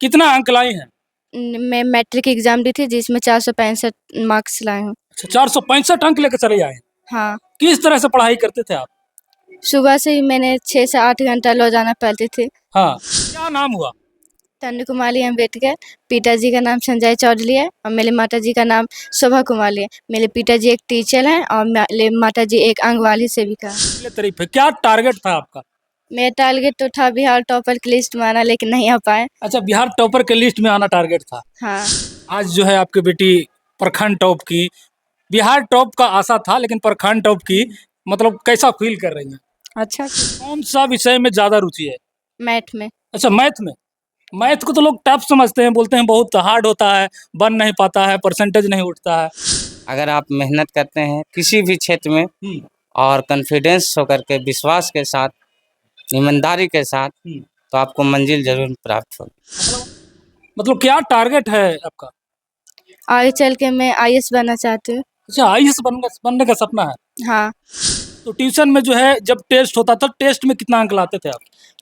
कितना अंक लाई हैं? मैं मैट्रिक एग्जाम दी थी जिसमें 465 मार्क्स लाए हूँ। अच्छा, 465 अंक लेकर चले आए हैं। हाँ, किस तरह से पढ़ाई करते थे आप? सुबह से ही मैंने 6 से 8 घंटा रोजाना पढ़ती थी। हाँ, क्या नाम हुआ? तन्नू कुमारी अम्बेडकर। पिताजी का नाम संजय चौधरी है और मेरे माताजी का नाम शोभा कुमारी है। मेरे पिताजी एक टीचर हैं और मेरे माताजी एक आंगनवाड़ी सेविका है। पहले तारीफ है, क्या टारगेट था आपका? मेरा टारगेट तो था बिहार टॉपर की लिस्ट में आना, लेकिन नहीं आ पाए। अच्छा, बिहार टॉपर के लिस्ट में आना टारगेट था। हाँ, आज जो है आपकी बेटी प्रखंड टॉप की, बिहार टॉप का आशा था लेकिन प्रखंड टॉप की, मतलब कैसा फील कर रही हैं? अच्छा। कौन सा विषय में ज्यादा रुचि है? मैथ में। अच्छा, मैथ में। मैथ को तो लोग टफ समझते हैं, बोलते हैं बहुत हार्ड होता है, बन नहीं पाता है, परसेंटेज नहीं उठता है। अगर आप मेहनत करते हैं किसी भी क्षेत्र में और कॉन्फिडेंस होकर के विश्वास के साथ ईमानदारी के साथ तो आपको मंजिल जरूर प्राप्त होगी। मतलब क्या टारगेट है आपका? आगे चल के मैं आईएएस बनना चाहती हूँ। अच्छा, आईएएस बनने का सपना है। हाँ, तो ट्यूशन में जो है जब टेस्ट होता था, टेस्ट में कितना अंक लाते थे आप?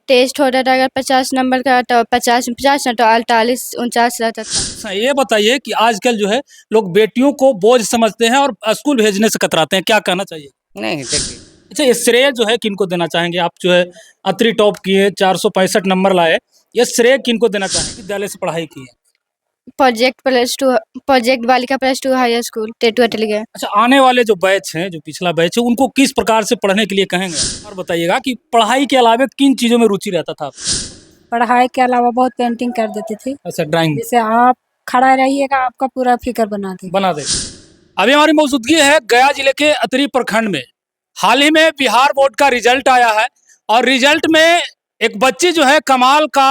टेस्ट होता था अगर 50 नंबर का तो 50 तो 48-49 रहता था। अच्छा, ये बताइए कि आजकल जो है लोग बेटियों को बोझ समझते हैं और स्कूल भेजने से कतराते हैं, क्या कहना चाहिए? नहीं देखिए, अच्छा, ये श्रेय जो है किनको देना चाहेंगे? आप जो है अत्री टॉप किए, 465 नंबर लाए, ये श्रेय किनको देना चाहेंगे? विद्यालय से पढ़ाई की है। प्रोजेक्ट बालिका +2 हाई स्कूल टेटुआ टेलीगढ़। अच्छा, आने वाले जो बैच हैं, जो पिछला बैच है, उनको किस प्रकार से पढ़ने के लिए कहेंगे? और बताइएगा कि पढ़ाई के अलावा किन चीज़ों में रुचि रहता था आपका? पढ़ाई के अलावा बहुत पेंटिंग कर देती थी। अच्छा, ड्राइंग जैसे आप खड़ा रहिएगा आपका पूरा फिगर बना देगी। बना दे। अभी हमारी मौजूदगी है गया जिले के अतरी प्रखंड में। हाल ही में बिहार बोर्ड का रिजल्ट आया है और रिजल्ट में एक बच्ची जो है कमाल का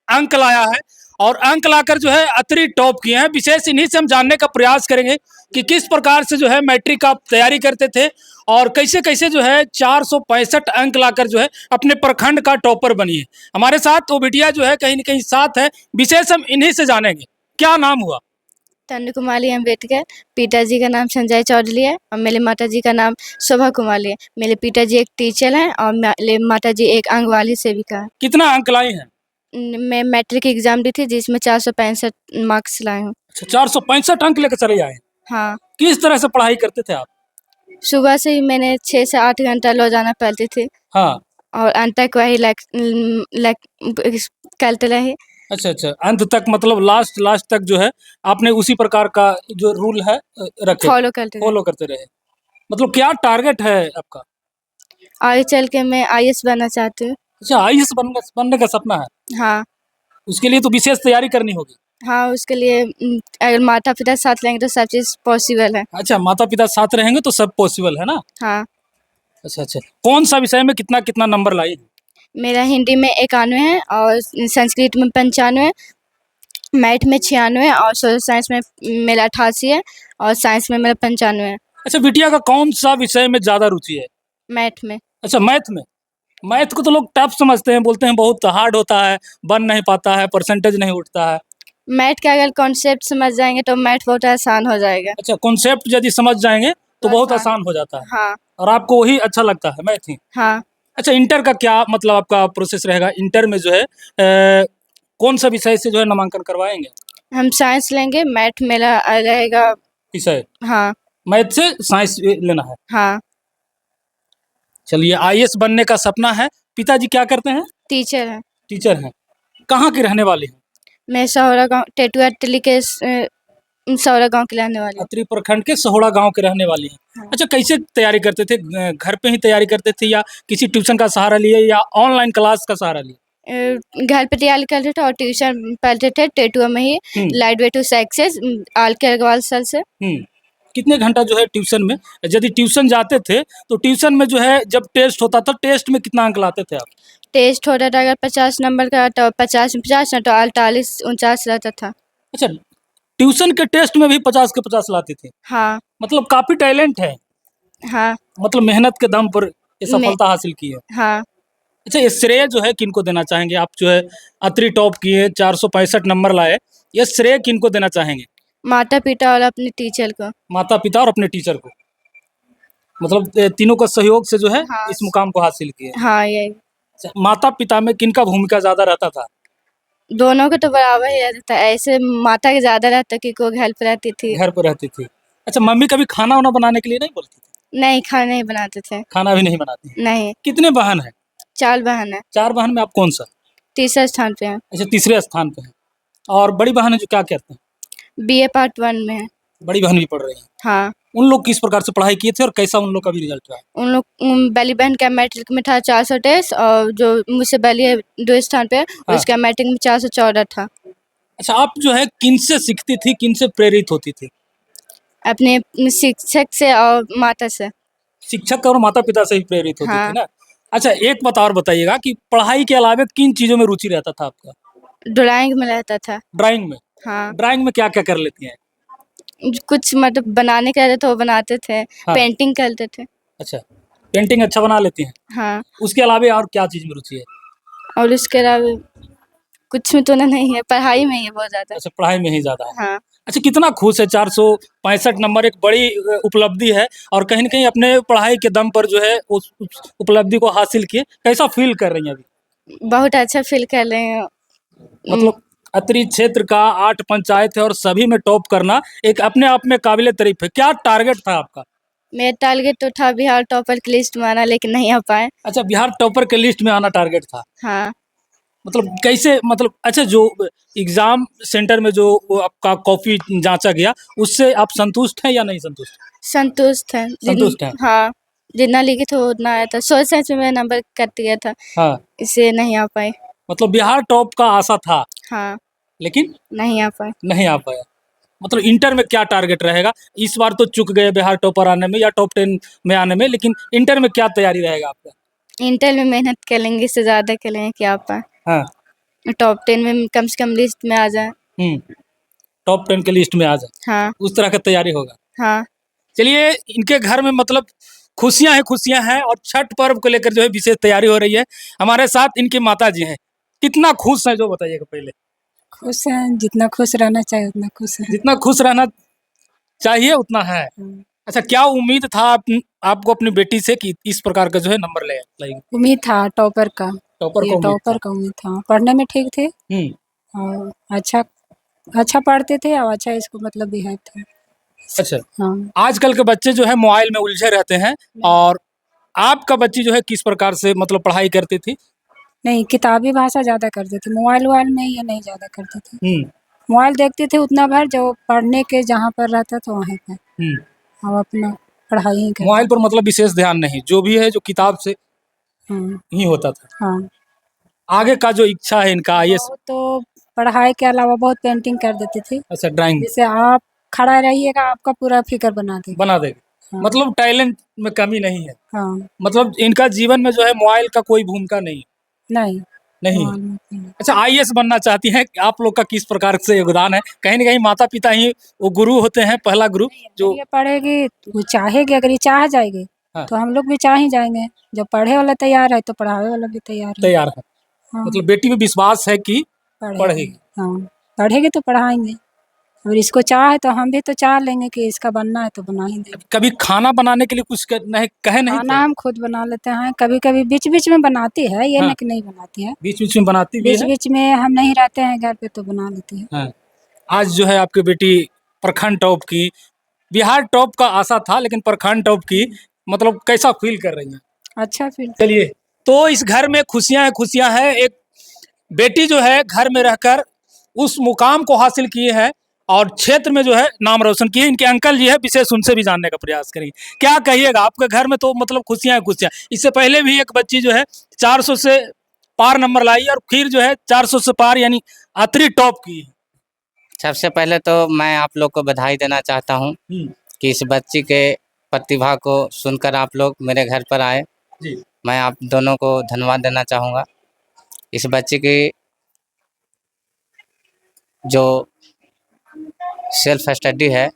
अंक लाया है और अंक लाकर जो है अतरी टॉप किए हैं। विशेष इन्हीं से हम जानने का प्रयास करेंगे कि किस प्रकार से जो है मैट्रिक का तैयारी करते थे और कैसे कैसे जो है 465 अंक लाकर जो है अपने प्रखंड का टॉपर बनी है। हमारे साथ वो बिटिया जो है कहीं न कहीं साथ है, विशेष हम इन्हीं से जानेंगे। क्या नाम हुआ? तन्नू कुमारी अम्बेडकर। पिताजी का नाम संजय चौधरी है और मेरे माताजी का नाम शोभा कुमारी है। मेरे पिताजी एक टीचर हैं और मेरे माताजी एक आंगनवाड़ी सेविका है। कितना अंक लाई हैं? मैं मैट्रिक एग्जाम दी थी जिसमें 465 मार्क्स लाए हूँ। अच्छा, 465 अंक लेकर चले आए। हाँ, किस तरह से पढ़ाई करते थे आप? सुबह से ही मैंने 6 से 8 घंटा रोजाना पढ़ती थी हाँ। और अंत तक वही करते रहे। अच्छा, अच्छा, अंत तक मतलब लास्ट तक जो है आपने उसी प्रकार का जो रूल है रखे, फॉलो करते रहे। फॉलो करते रहे। मतलब क्या टारगेट है आपका? आगे चल के मैं आईएएस बनना चाहती हूँ। अच्छा, आईएएस बनने का सपना है। हाँ, उसके लिए तो विशेष तैयारी करनी होगी। हाँ, उसके लिए अगर माता पिता साथ लेंगे तो सब चीज़ पॉसिबल है। अच्छा, माता पिता साथ रहेंगे तो सब पॉसिबल है ना? हाँ, अच्छा, अच्छा, कौन सा विषय में कितना कितना नंबर लाई? मेरा हिंदी में 91 है और संस्कृत में 95, मैथ में 96 और सोशल साइंस में मेरा 88 है और साइंस में मेरा 95 है। अच्छा, बिटिया का कौन सा विषय में ज्यादा रुचि है? मैथ में। अच्छा, मैथ में। मैथ को तो लोग टफ समझते हैं, बोलते हैं बहुत हार्ड होता है, बन नहीं पाता है, परसेंटेज नहीं उठता है। मैथ का अगर कॉन्सेप्ट समझ जाएंगे तो मैथ बहुत आसान हो जाएगा। अच्छा, कॉन्सेप्ट यदि समझ जाएंगे तो बहुत आसान हो जाता है। हाँ, और आपको वही अच्छा लगता है, मैथ ही? हाँ। अच्छा, इंटर का क्या मतलब आपका प्रोसेस रहेगा? इंटर में जो है कौन सा विषय से जो है नामांकन करवाएंगे? हम साइंस लेंगे, मैथ मेरा रहेगा। विषय हाँ, मैथ से साइंस लेना है। हाँ, चलिए, आईएएस बनने का सपना है। पिताजी क्या करते हैं? टीचर है। टीचर हैं। कहाँ के रहने वाले हैं? मैं सौरा गाँव टेटुआ टेली के सौरा गाँव की रहने वाली हूँ। अतरी प्रखंड के सहोड़ा गांव के रहने वाली हैं। हाँ। अच्छा, कैसे तैयारी करते थे? घर पे ही तैयारी करते थे या किसी ट्यूशन का सहारा लिए या ऑनलाइन क्लास का सहारा लिए? घर पे तैयारी करते थे और ट्यूशन पढ़ते थे टेटुआ में ही। लाइट वे टू सक्सेस आल के अग्रवाल सर से। कितने घंटा जो है ट्यूशन में, यदि ट्यूशन जाते थे तो ट्यूशन में जो है जब टेस्ट होता था, टेस्ट में कितना अंक लाते थे आप? टेस्ट होता था अगर 50 नंबर का तो 50 तो 48-49 रहता था। अच्छा, ट्यूशन के टेस्ट में भी 50 के 50 लाते थे? हाँ, मतलब काफी टैलेंट है। हाँ, मतलब मेहनत के दम पर ये सफलता हासिल की है। हाँ। अच्छा, ये श्रेय जो है किनको देना चाहेंगे? आप जो है अतरी टॉप किए, 465 नंबर लाए, ये श्रेय किनको देना चाहेंगे? माता पिता और अपने टीचर को। माता पिता और अपने टीचर को। मतलब तीनों का सहयोग से जो है हाँ। इस मुकाम को हासिल किए। हाँ, यही। माता पिता में किनका भूमिका ज्यादा रहता था? दोनों को तो बराबर ही रहता था, ऐसे माता के ज़्यादा रहता कि कोई हेल्प रहती थी। घर पर रहती थी। अच्छा, मम्मी कभी खाना वाना बनाने के लिए नहीं बोलती थी? नहीं, खाना नहीं बनाते थे। खाना भी नहीं बनाती हैं। नहीं, कितने बहन हैं? 4 बहन है, 4 बहन में आप कौन सा? तीसरे स्थान पे है। अच्छा, तीसरे स्थान पे हैं। और बड़ी बहन है जो क्या करते हैं? बीए पार्ट 1 में है। बड़ी बहन भी पढ़ रही हैं। हाँ, उन लोग किस प्रकार से पढ़ाई किए थे और कैसा उन लोग का भी रिजल्ट रहा? उन लोग बड़ी बहन का मैट्रिक में था 423 और जो मुझसे बड़ी है 2 स्थान पे है, हाँ। उसका मैट्रिक में 414 था। अच्छा, आप जो है किनसे सीखती थी, किनसे प्रेरित होती थी? अपने शिक्षक से और माता से। शिक्षक और माता-पिता से ही प्रेरित होती थी हाँ। ना? अच्छा, एक बात और बताइएगा कि पढ़ाई के अलावा किन चीज़ों में रुचि रहता था आपका? ड्राइंग में रहता था। ड्राइंग में? हाँ, ड्राइंग में क्या-क्या कर लेती हैं? कुछ मतलब बनाने का रहता था वो बनाते थे, हाँ। पेंटिंग करते थे। अच्छा, पेंटिंग अच्छा बना लेती हैं। हाँ, उसके अलावा और क्या चीज़ में रुचि है? और उसके अलावा कुछ में तो नहीं है, पढ़ाई में ही है बहुत ज़्यादा। अच्छा, पढ़ाई में ही ज़्यादा है। हाँ, अच्छा, कितना खुश है? 465 नंबर एक बड़ी उपलब्धि है और कहीं न कहीं अपने पढ़ाई के दम पर जो है उस उपलब्धि को हासिल किए। कैसा फ़ील कर रही हैं अभी? बहुत अच्छा फ़ील कर रहे हैं। मतलब अत्रि क्षेत्र का 8 पंचायत है और सभी में टॉप करना एक अपने आप में काबिले तारीफ़ है। क्या टारगेट था आपका? मेरा टारगेट तो था बिहार टॉपर की लिस्ट में आना, लेकिन नहीं आ पाए। अच्छा, बिहार टॉपर के लिस्ट में आना टारगेट था। हाँ, मतलब कैसे, मतलब अच्छा, जो एग्ज़ाम सेंटर में जो वो आपका कॉपी जाँचा गया, उससे आप संतुष्ट हैं या नहीं संतुष्ट? संतुष्ट हैं। संतुष्ट हैं। हाँ, जितना लिखे थे वो उतना आया था। सोच समझ में मेरा नंबर कट गया था, हाँ, इसलिए नहीं आ पाए। मतलब बिहार टॉप का आशा था, हाँ, लेकिन नहीं आ पाए। नहीं आ पाया। मतलब इंटर में क्या टारगेट रहेगा? इस बार तो चूक गए बिहार टॉपर आने में या टॉप 10 में आने में, लेकिन इंटर में क्या तैयारी रहेगा आपका? इंटर में मेहनत करेंगे, इससे ज़्यादा करेंगे कि आ पाए। हाँ, टॉप 10 में कम से कम लिस्ट में आ जाए। हुँ, टॉप 10 के लिस्ट में आ जाए, हाँ, उस तरह का तैयारी होगा। हाँ। चलिए, इनके घर में मतलब खुशियाँ हैं और छठ पर्व को लेकर जो है विशेष तैयारी हो रही है। हमारे साथ इनकी माताजी हैं। कितना खुश हैं जो बताइएगा पहले? खुश हैं, जितना खुश रहना चाहिए उतना खुश हैं। जितना खुश रहना चाहिए उतना है। अच्छा, क्या उम्मीद था आपको अपनी बेटी से कि इस प्रकार का जो है नंबर ले लाएगी? उम्मीद था टॉपर का, टॉपर ये का उम्मीद था। टॉपर का उम्मीद था। पढ़ने में ठीक थे हुँ, और अच्छा पढ़ते थे और अच्छा इसको मतलब बिहेव था। अच्छा। हाँ, आजकल के बच्चे जो है मोबाइल में उलझे रहते हैं और आपका बच्ची जो है किस प्रकार से मतलब पढ़ाई करती थी? नहीं किताबी भाषा ज़्यादा करते थे, मोबाइल में ये नहीं ज़्यादा करते थे। हुँ, मोबाइल देखते थे उतना भर जो पढ़ने के जहाँ पर रहता था वहीं पे, हुँ। और अपना पढ़ाई ही करते मोबाइल पर मतलब विशेष ध्यान नहीं, जो भी है जो किताब से हाँ, ही होता था। हाँ। आगे का जो इच्छा है इनका आईएएस। वो तो पढ़ाई के अलावा बहुत पेंटिंग कर देते थे। अच्छा, ड्राइंग जैसे आप खड़ा रहिएगा आपका पूरा फिगर बना देगा। बना देगी। हाँ। मतलब टैलेंट में कमी नहीं है। हाँ, मतलब इनका जीवन में जो है मोबाइल का कोई भूमिका नहीं नहीं। नहीं है। नहीं। अच्छा, आईएएस बनना चाहती हैं, आप लोग का किस प्रकार से योगदान है? कहीं न कहीं माता-पिता ही वो गुरु होते हैं, पहला गुरु जो। ये पढ़ेगी, वो चाहेगी, अगर ये चाह जाएगी, हाँ, तो हम लोग भी चाह ही जाएँगे। जब पढ़े वाला तैयार है, तो पढ़ावे वाला भी तैयार है। तैयार है। हाँ, मतलब बेटी में विश्वास है कि पढ़ेगी। हाँ, पढ़ेगी तो पढ़ाएँगे। अगर इसको चाह है, तो हम भी तो चाह लेंगे कि इसका बनना है, तो बना ही देंगे। कभी खाना बनाने के लिए कुछ नहीं कहे नहीं खाना थे? हम खुद बना लेते हैं, कभी-कभी बीच-बीच में बनाती है, ये हाँ, नहीं कि नहीं बनाती है। बीच-बीच में बनाती भी है। बीच-बीच में हम नहीं रहते हैं घर पे, तो बना लेती है। हाँ, आज जो है आपकी बेटी प्रखंड टॉप की, बिहार टॉप का आशा था लेकिन प्रखंड टॉप की, मतलब कैसा फ़ील कर रही हैं? अच्छा फिर चलिए, तो इस घर में खुशियाँ हैं। एक बेटी जो है घर में रहकर उस मुकाम को हासिल किए हैं और क्षेत्र में जो है नाम रोशन किए। इनके अंकल जी हैं, विशेष उनसे भी जानने का प्रयास करेंगे। क्या कहिएगा, आपके घर में तो मतलब खुशियाँ। इससे पहले भी एक बच्ची जो है 400 से पार नंबर लाई और फिर जो है 400 से पार यानी अतरी टॉप की। सबसे पहले तो मैं आप लोग को बधाई देना चाहता हूँ हुँ, कि इस बच्ची के प्रतिभा को सुनकर आप लोग मेरे घर पर आए। जी। मैं आप दोनों को धन्यवाद देना चाहूँगा। इस बच्ची की जो सेल्फ स्टडी है,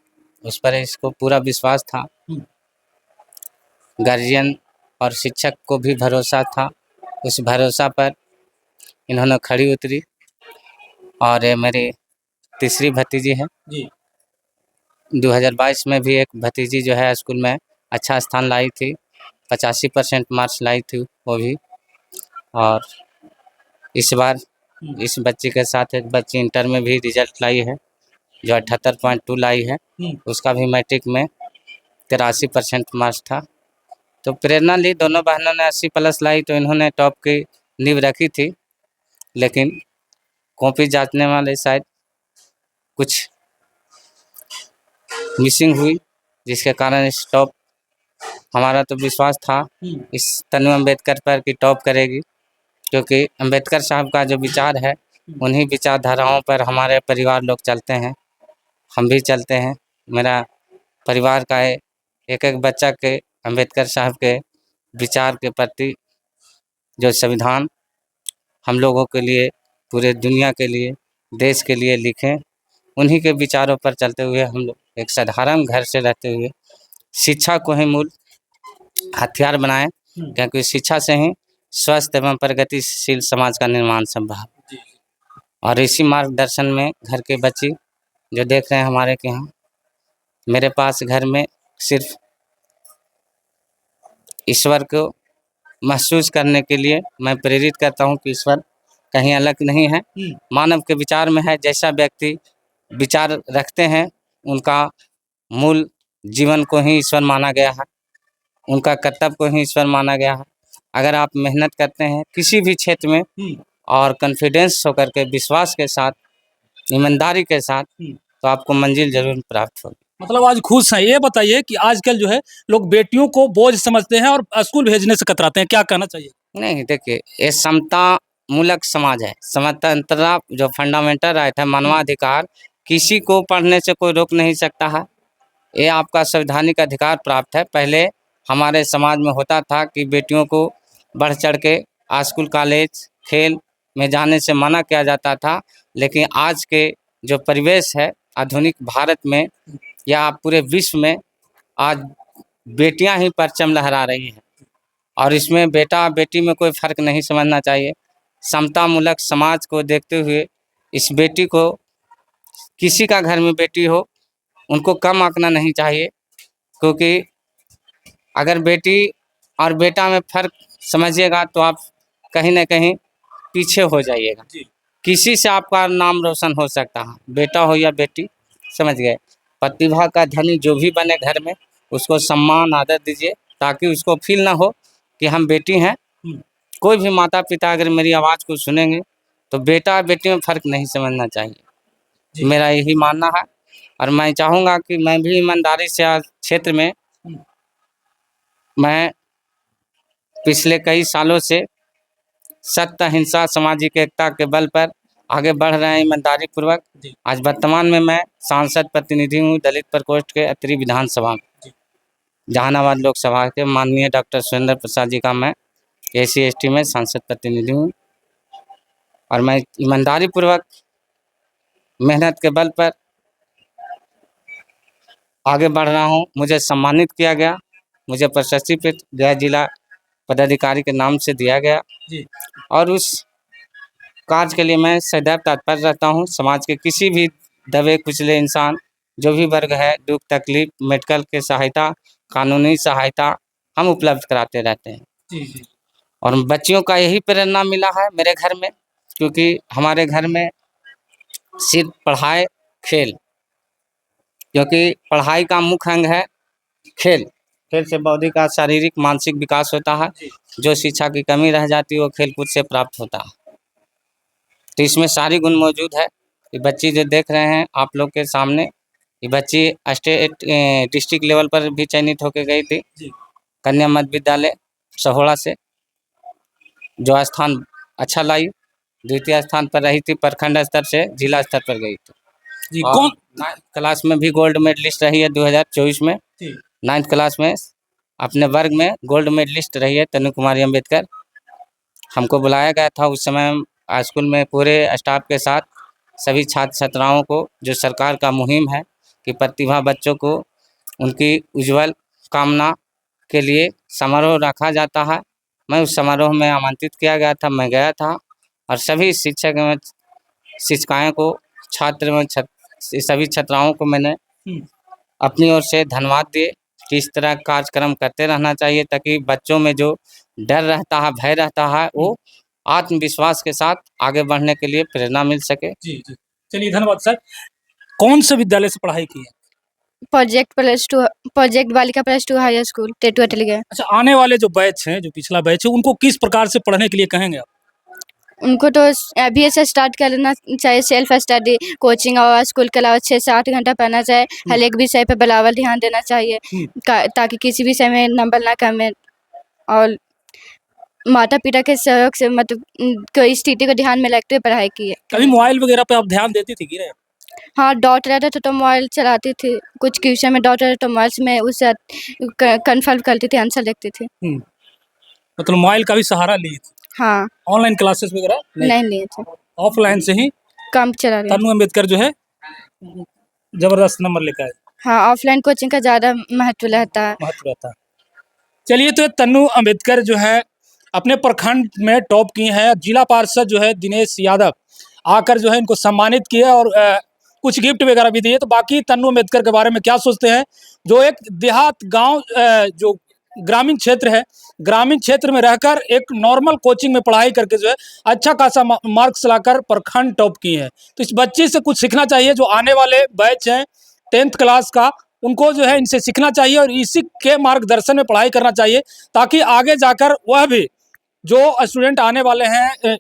उस पर इसको पूरा विश्वास था। हुँ, गार्जियन और शिक्षक को भी भरोसा था। उस भरोसा पर इन्होंने खड़ी उतरी और ये मेरी तीसरी भतीजी है। जी। 2022 में भी एक भतीजी जो है स्कूल में अच्छा स्थान लाई थी, 85% मार्क्स लाई थी वो भी। और इस बार इस बच्ची के साथ एक बच्ची इंटर में भी रिजल्ट लाई है, जो 78.2 लाई है। उसका भी मैट्रिक में 83% मार्क्स था। तो प्रेरणा ली, दोनों बहनों ने 80+ लाई, तो इन्होंने टॉप की नींव रखी थी। लेकिन कॉपी जांचने वाले शायद कुछ मिसिंग हुई, जिसके कारण इस टॉप, हमारा तो विश्वास था इस तनु अम्बेडकर पर कि टॉप करेगी, क्योंकि अम्बेडकर साहब का जो विचार है उन्हीं विचारधाराओं पर हमारे परिवार लोग चलते हैं, हम भी चलते हैं। मेरा परिवार का एक एक बच्चा के अम्बेडकर साहब के विचार के प्रति जो संविधान हम लोगों के लिए, पूरे दुनिया के लिए, देश के लिए लिखे, उन्हीं के विचारों पर चलते हुए हम लोग एक साधारण घर से रहते हुए शिक्षा को ही मूल हथियार बनाएं, क्योंकि शिक्षा से ही स्वस्थ एवं प्रगतिशील समाज का निर्माण संभव है। और इसी मार्गदर्शन में घर के बच्चे जो देख रहे हैं हमारे के यहाँ, मेरे पास घर में सिर्फ ईश्वर को महसूस करने के लिए मैं प्रेरित करता हूँ कि ईश्वर कहीं अलग नहीं है, मानव के विचार में है। जैसा व्यक्ति विचार रखते हैं, उनका मूल जीवन को ही ईश्वर माना गया है, उनका कर्तव्य को ही ईश्वर माना गया है। अगर आप मेहनत करते हैं किसी भी क्षेत्र में और कॉन्फिडेंस होकर के, विश्वास के साथ, ईमानदारी के साथ, तो आपको मंजिल जरूर प्राप्त होगी। मतलब आज खुश हैं। ये बताइए कि आजकल जो है लोग बेटियों को बोझ समझते हैं और स्कूल भेजने से कतराते हैं, क्या कहना चाहिए? नहीं, देखिए, ये समता मूलक समाज है। स्वतंत्रता जो फंडामेंटल राइट है, मानवाधिकार, किसी को पढ़ने से कोई रोक नहीं सकता है। ये आपका संवैधानिक अधिकार प्राप्त है। पहले हमारे समाज में होता था कि बेटियों को बढ़ चढ़ के स्कूल, कॉलेज, खेल में जाने से मना किया जाता था। लेकिन आज के जो परिवेश है आधुनिक भारत में या पूरे विश्व में, आज बेटियां ही परचम लहरा रही हैं, और इसमें बेटा बेटी में कोई फर्क नहीं समझना चाहिए। समता मूलक समाज को देखते हुए इस बेटी को, किसी का घर में बेटी हो, उनको कम आंकना नहीं चाहिए, क्योंकि अगर बेटी और बेटा में फर्क समझिएगा तो आप कहीं ना कहीं पीछे हो जाइएगा। किसी से आपका नाम रोशन हो सकता है, बेटा हो या बेटी, समझ गए। प्रतिभा का धनी जो भी बने घर में, उसको सम्मान आदर दीजिए, ताकि उसको फील ना हो कि हम बेटी हैं। कोई भी माता पिता अगर मेरी आवाज़ को सुनेंगे तो बेटा बेटी में फ़र्क नहीं समझना चाहिए, मेरा यही मानना है। और मैं चाहूँगा कि मैं भी ईमानदारी से आज क्षेत्र में, मैं पिछले कई सालों से सत्य, अहिंसा, सामाजिक एकता के बल पर आगे बढ़ रहे हैं ईमानदारी पूर्वक। आज वर्तमान में मैं सांसद प्रतिनिधि हूँ दलित प्रकोष्ठ के अत्रि विधानसभा में, जहानाबाद लोकसभा के माननीय डॉक्टर सुरेंद्र प्रसाद जी का मैं SC/ST में सांसद प्रतिनिधि हूँ। और मैं ईमानदारी पूर्वक मेहनत के बल पर आगे बढ़ रहा हूँ। मुझे सम्मानित किया गया, मुझे प्रशस्ति पत्र गया जिला पदाधिकारी के नाम से दिया गया, और उस कार्य के लिए मैं सदैव तत्पर रहता हूँ। समाज के किसी भी दबे कुचले इंसान, जो भी वर्ग है, दुख तकलीफ, मेडिकल के सहायता, कानूनी सहायता हम उपलब्ध कराते रहते हैं। और बच्चियों का यही प्रेरणा मिला है मेरे घर में, क्योंकि हमारे घर में सिर्फ पढ़ाई खेल, क्योंकि पढ़ाई का मुख्य अंग है खेल। खेल से बौद्धिक का शारीरिक मानसिक विकास होता है। जो शिक्षा की कमी रह जाती है वो खेलकूद से प्राप्त होता है। तो इसमें सारी गुण मौजूद है। ये बच्ची जो देख रहे हैं आप लोग के सामने, ये बच्ची स्टेट डिस्ट्रिक्ट लेवल पर भी चयनित होकर गई थी, कन्या मध्य विद्यालय सहोड़ा से, जो स्थान अच्छा लाई। द्वितीय स्थान पर रही थी, प्रखंड स्तर से जिला स्तर पर गई थी। कौन 9th क्लास में भी गोल्ड मेडलिस्ट रही है 2024 में। 9th क्लास में अपने वर्ग में गोल्ड मेडलिस्ट रही है तनु कुमारी अम्बेडकर। हमको बुलाया गया था उस समय स्कूल में पूरे स्टाफ के साथ, सभी छात्र छात्राओं को, जो सरकार का मुहिम है कि प्रतिभा बच्चों को उनकी उज्जवल कामना के लिए समारोह रखा जाता है। मैं उस समारोह में आमंत्रित किया गया था, मैं गया था, और सभी शिक्षक एवं शिक्षिकाएँ को, छात्र एवं सभी छात्राओं को मैंने अपनी ओर से धन्यवाद दिए कि इस तरह कार्यक्रम करते रहना चाहिए, ताकि बच्चों में जो डर रहता है, भय रहता है, वो आत्मविश्वास के साथ आगे बढ़ने के लिए प्रेरणा मिल सके। जी जी, चलिए धन्यवाद सर। कौन से विद्यालय से पढ़ाई की है? प्रोजेक्ट बालिका +2 हाई स्कूल टेटू अटलिया। अच्छा, आने वाले जो बैच हैं, जो पिछला बैच है, उनको किस प्रकार से पढ़ने के लिए कहेंगे आप? उनको तो अभी से स्टार्ट कर लेना चाहिए, सेल्फ स्टडी कोचिंग और स्कूल के अलावा 6 से 8 घंटा पढ़ना चाहिए। हर एक विषय पर बराबर ध्यान देना चाहिए ताकि किसी विषय में नंबर ना कमे। और माता पिता के सहयोग से मतलब कोई स्थिति को ध्यान में रखते हुए पढ़ाई की है। कभी मोबाइल वगैरह पे आप ध्यान देती थी कि नहीं? हाँ, डाउट रहता था तो मोबाइल चलाती थी। कुछ क्वेश्चन में डाउट रहता तो मोबाइल में उससे कन्फर्म करती थी, आंसर देखती थी। मतलब मोबाइल का भी सहारा ली थी? हाँ। ऑनलाइन क्लासेस वगैरह नहीं लिए थे, ऑफलाइन से ही कम चला रही। तन्नू अम्बेडकर जो है जबरदस्त नंबर लेकर आए। हाँ, ऑफलाइन कोचिंग का ज़्यादा महत्व रहता है। चलिए, तो तन्नू अम्बेडकर जो है अपने प्रखंड में टॉप की हैं। जिला पार्षद जो है दिनेश यादव आकर जो है इनको सम्मानित किए और कुछ गिफ्ट वगैरह भी दिए। तो बाकी तन्नू अम्बेडकर के बारे में क्या सोचते हैं, जो एक देहात गांव जो ग्रामीण क्षेत्र है, ग्रामीण क्षेत्र में रहकर एक नॉर्मल कोचिंग में पढ़ाई करके जो है अच्छा खासा मार्क्स लाकर प्रखंड टॉप की है। तो इस बच्ची से कुछ सीखना चाहिए। जो आने वाले बैच हैं 10th क्लास का, उनको जो है इनसे सीखना चाहिए और इसी के मार्गदर्शन में पढ़ाई करना चाहिए, ताकि आगे जाकर वह भी जो स्टूडेंट आने वाले हैं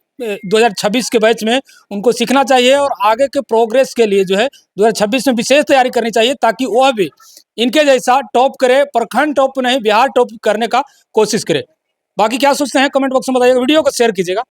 2026 के बैच में, उनको सीखना चाहिए और आगे के प्रोग्रेस के लिए जो है 2026 में विशेष तैयारी करनी चाहिए, ताकि वह भी इनके जैसा टॉप करे, प्रखंड टॉप नहीं बिहार टॉप करने का कोशिश करे। बाकी क्या सोचते हैं कमेंट बॉक्स में बताइएगा, वीडियो को शेयर कीजिएगा।